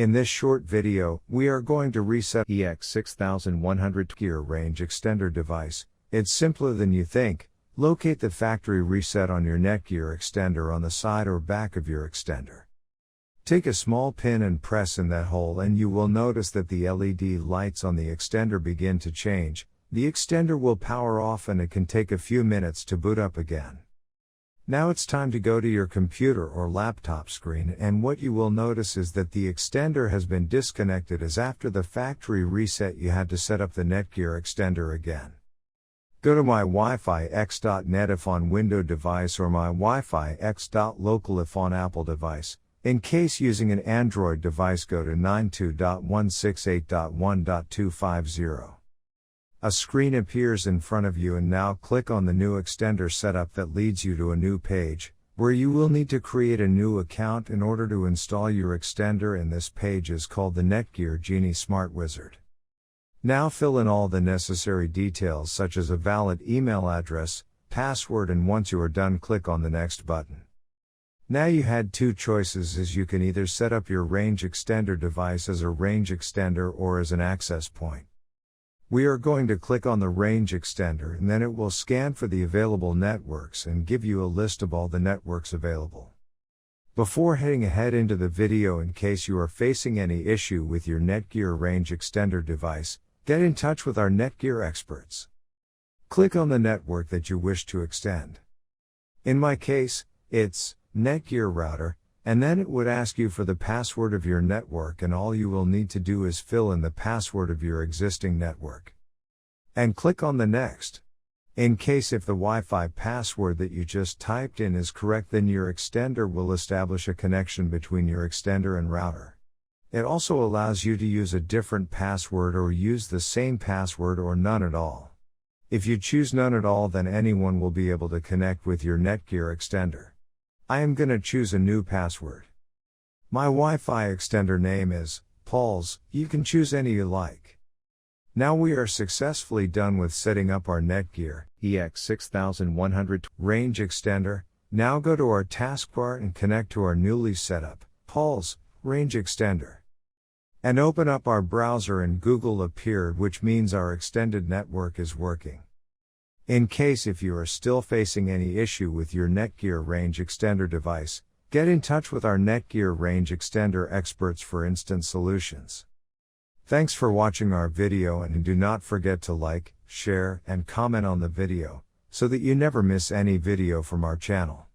In this short video, we are going to reset EX6120 Netgear Range Extender device. It's simpler than you think. Locate the factory reset on your Netgear extender on the side or back of your extender. Take a small pin and press in that hole and you will notice that the LED lights on the extender begin to change. The extender will power off and it can take a few minutes to boot up again. Now it's time to go to your computer or laptop screen, and what you will notice is that the extender has been disconnected, as after the factory reset you had to set up the Netgear extender again. Go to my Wi-Fi X.net if on Windows device or my Wi-Fi X.local if on Apple device. In case using an Android device, go to 92.168.1.250. A screen appears in front of you, and now click on the new extender setup that leads you to a new page, where you will need to create a new account in order to install your extender, and this page is called the Netgear Genie Smart Wizard. Now fill in all the necessary details such as a valid email address, password, and once you are done, click on the next button. Now you had two choices, as you can either set up your range extender device as a range extender or as an access point. We are going to click on the range extender, and then it will scan for the available networks and give you a list of all the networks available. Before heading ahead into the video, in case you are facing any issue with your Netgear Range Extender device, get in touch with our Netgear experts. Click on the network that you wish to extend. In my case, it's Netgear Router, and then it would ask you for the password of your network, and all you will need to do is fill in the password of your existing network. And click on the next. In case if the Wi-Fi password that you just typed in is correct, then your extender will establish a connection between your extender and router. It also allows you to use a different password or use the same password or none at all. If you choose none at all, then anyone will be able to connect with your Netgear extender. I am gonna choose a new password. My Wi-Fi extender name is Paul's. You can choose any you like. Now we are successfully done with setting up our Netgear EX6120 range extender. Now go to our taskbar and connect to our newly set up Paul's range extender. And open up our browser, and Google appeared, which means our extended network is working. In case if you are still facing any issue with your Netgear Range Extender device, get in touch with our Netgear Range Extender experts for instant solutions. Thanks for watching our video, and do not forget to like, share, and comment on the video, so that you never miss any video from our channel.